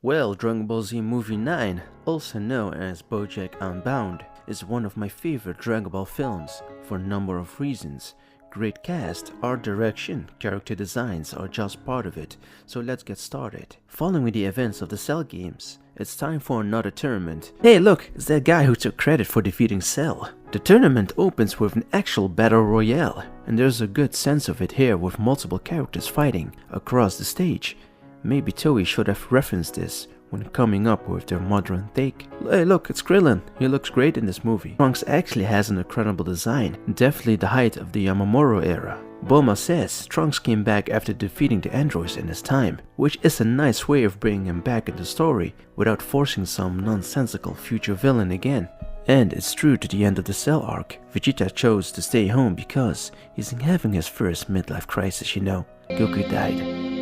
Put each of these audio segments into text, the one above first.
Well, Dragon Ball Z Movie 9, also known as BOJACK Unbound, is one of my favorite Dragon Ball films for a number of reasons. Great cast, art direction, character designs are just part of it, so let's get started. Following the events of the Cell games, it's time for another tournament. Hey look, it's that guy who took credit for defeating Cell. The tournament opens with an actual battle royale, and there's a good sense of it here with multiple characters fighting across the stage. Maybe Toei should have referenced this when coming up with their modern take. Hey look, it's Krillin. He looks great in this movie. Trunks actually has an incredible design, definitely the height of the Yamamuro era. Bulma says Trunks came back after defeating the androids in his time, which is a nice way of bringing him back in the story without forcing some nonsensical future villain again. And it's true to the end of the Cell arc. Vegeta chose to stay home because he's having his first midlife crisis, you know. Goku died.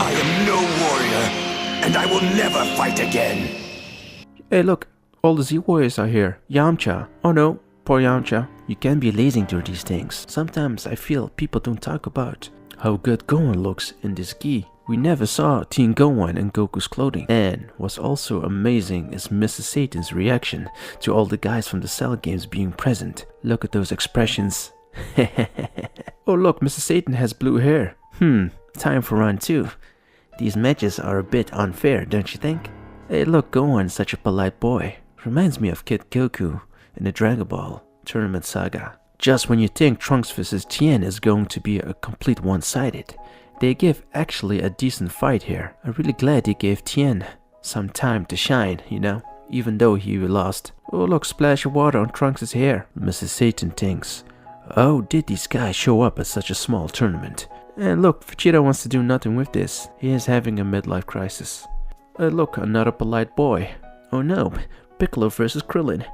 I am no warrior, and I will never fight again. Hey look, all the Z-Warriors are here. Yamcha. Oh no, poor Yamcha. You can't be lazing through these things. Sometimes I feel people don't talk about how good Gohan looks in this gi. We never saw Teen Gohan in Goku's clothing. And what's also amazing is Mrs. Satan's reaction to all the guys from the Cell games being present. Look at those expressions. Oh look, Mrs. Satan has blue hair. Time for round 2. These matches are a bit unfair, don't you think? Hey look, Gohan's such a polite boy. Reminds me of Kid Goku in the Dragon Ball Tournament Saga. Just when you think Trunks vs Tien is going to be a complete one-sided, they give actually a decent fight here. I'm really glad they gave Tien some time to shine, you know, even though he lost. Oh look, splash of water on Trunks' hair. Mrs. Satan thinks, oh, did these guys show up at such a small tournament? And look, Vegeta wants to do nothing with this. He is having a midlife crisis. Look, another polite boy. Oh no, Piccolo versus Krillin.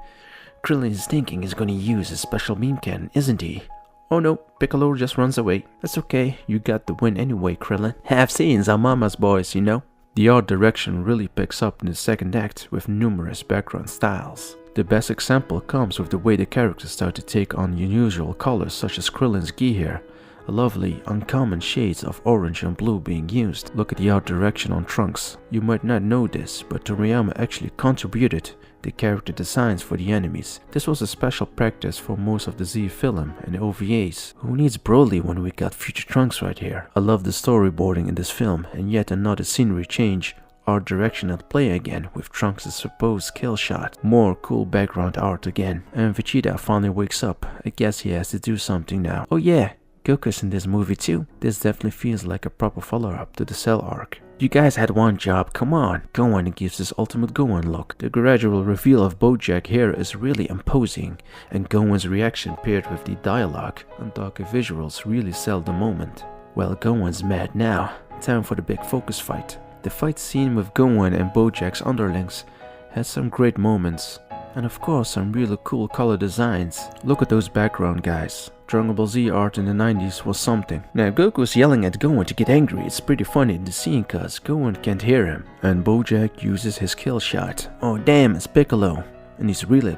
Krillin is thinking he's gonna use his special beam cannon, isn't he? Oh no, Piccolo just runs away. That's okay, you got the win anyway, Krillin. Have scenes are mama's boys, you know? The art direction really picks up in the second act with numerous background styles. The best example comes with the way the characters start to take on unusual colors such as Krillin's gi here. A lovely, uncommon shades of orange and blue being used. Look at the art direction on Trunks. You might not know this, but Toriyama actually contributed the character designs for the enemies. This was a special practice for most of the Z film and the OVAs. Who needs Broly when we got future Trunks right here? I love the storyboarding in this film, and yet another scenery change. Art direction at play again with Trunks' supposed kill shot. More cool background art again. And Vegeta finally wakes up. I guess he has to do something now. Oh yeah, Goku's in this movie too. This definitely feels like a proper follow-up to the Cell arc. You guys had one job, come on. Gohan gives this ultimate Gohan look. The gradual reveal of BoJack here is really imposing, and Gohan's reaction paired with the dialogue and darker visuals really sell the moment. Well, Gohan's mad now. Time for the big focus fight. The fight scene with Gohan and BoJack's underlings has some great moments. And of course some really cool color designs. Look at those background guys. Dragon Ball Z art in the 90s was something. Now Goku's yelling at Gohan to get angry. It's pretty funny in the scene cause Gohan can't hear him. And BoJack uses his kill shot. Oh damn, it's Piccolo. And he's really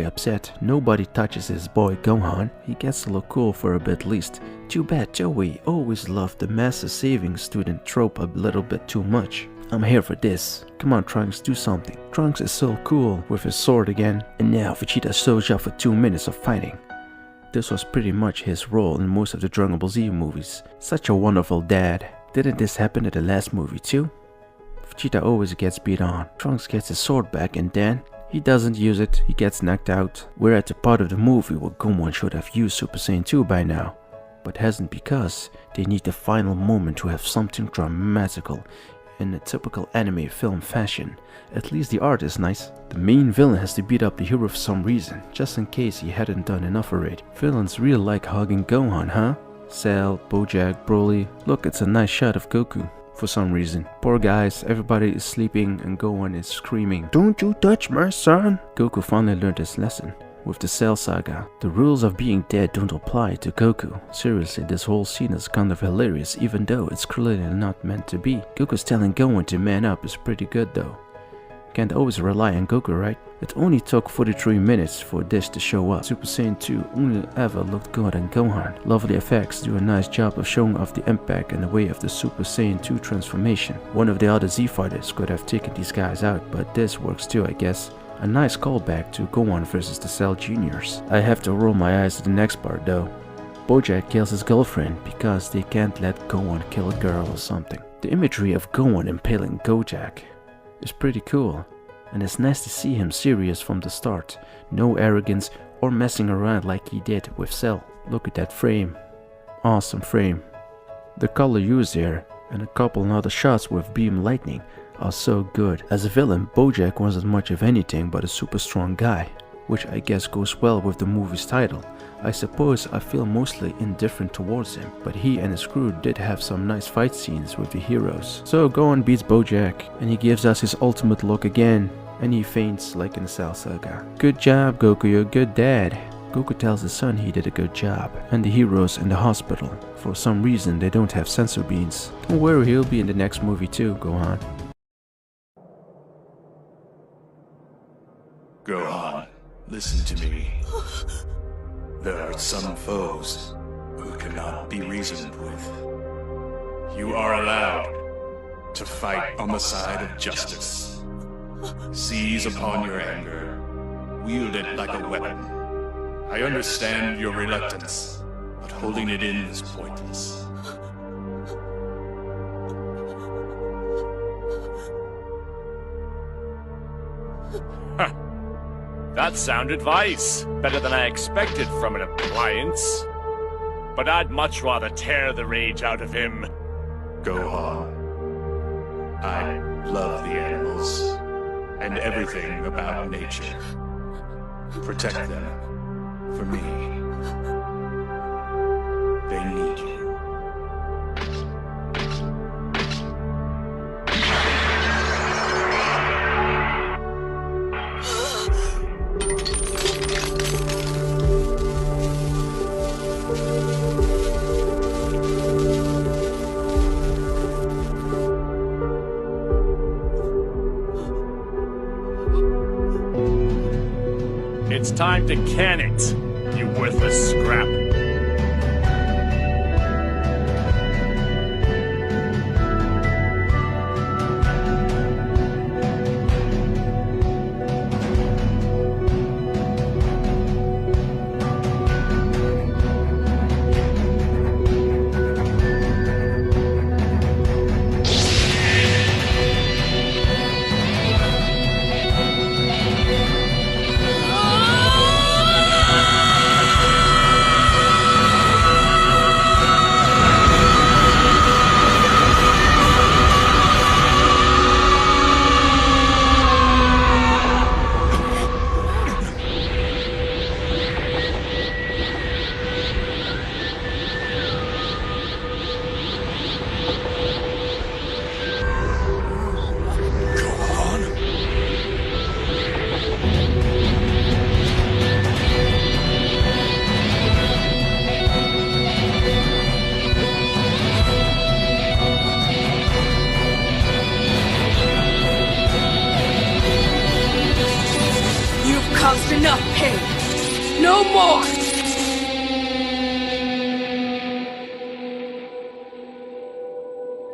upset. Nobody touches his boy Gohan. He gets to look cool for a bit at least. Too bad Toei always loved the master saving student trope a little bit too much. I'm here for this. Come on Trunks, do something. Trunks is so cool with his sword again. And now Vegeta shows up for 2 minutes of fighting. This was pretty much his role in most of the Dragon Ball Z movies. Such a wonderful dad. Didn't this happen in the last movie too? Vegeta always gets beat on. Trunks gets his sword back and then he doesn't use it, he gets knocked out. We're at the part of the movie where Gohan should have used Super Saiyan 2 by now, but hasn't because they need the final moment to have something dramatical in a typical anime film fashion. At least the art is nice. The main villain has to beat up the hero for some reason, just in case he hadn't done enough already. Villains really like hugging Gohan, huh? Cell, BoJack, Broly. Look, it's a nice shot of Goku. For some reason. Poor guys, everybody is sleeping and Gohan is screaming, "Don't you touch my son!" Goku finally learned his lesson with the Cell Saga. The rules of being dead don't apply to Goku. Seriously, this whole scene is kind of hilarious even though it's clearly not meant to be. Goku's telling Gohan to man up is pretty good though. Can't always rely on Goku, right? It only took 43 minutes for this to show up. Super Saiyan 2 only ever looked good on Gohan. Lovely effects do a nice job of showing off the impact and the way of the Super Saiyan 2 transformation. One of the other Z fighters could have taken these guys out, but this works too, I guess. A nice callback to Gohan versus the Cell Juniors. I have to roll my eyes to the next part though. BOJACK kills his girlfriend because they can't let Gohan kill a girl or something. The imagery of Gohan impaling BOJACK is pretty cool, and it's nice to see him serious from the start. No arrogance or messing around like he did with Cell. Look at that frame. Awesome frame. The color used here and a couple other shots with beam lightning are so good. As a villain, BOJACK wasn't much of anything but a super strong guy, which I guess goes well with the movie's title. I suppose I feel mostly indifferent towards him, but he and his crew did have some nice fight scenes with the heroes. So Gohan beats BOJACK, and he gives us his ultimate look again, and he faints like in the Cell Saga. Good job, Goku, you're a good dad. Goku tells his son he did a good job, and the heroes in the hospital. For some reason they don't have sensor beams. Don't worry, he'll be in the next movie too, Gohan. Gohan, listen to me. There are some foes who cannot be reasoned with. You are allowed to fight on the side of justice. Seize upon your anger. Wield it like a weapon. I understand your reluctance, but holding it in is pointless. That's sound advice. Better than I expected from an appliance. But I'd much rather tear the rage out of him. Gohan, I love the animals and everything about nature. Protect them for me. They need you. It's time to can it, you worthless scrap. Caused enough pain. No more!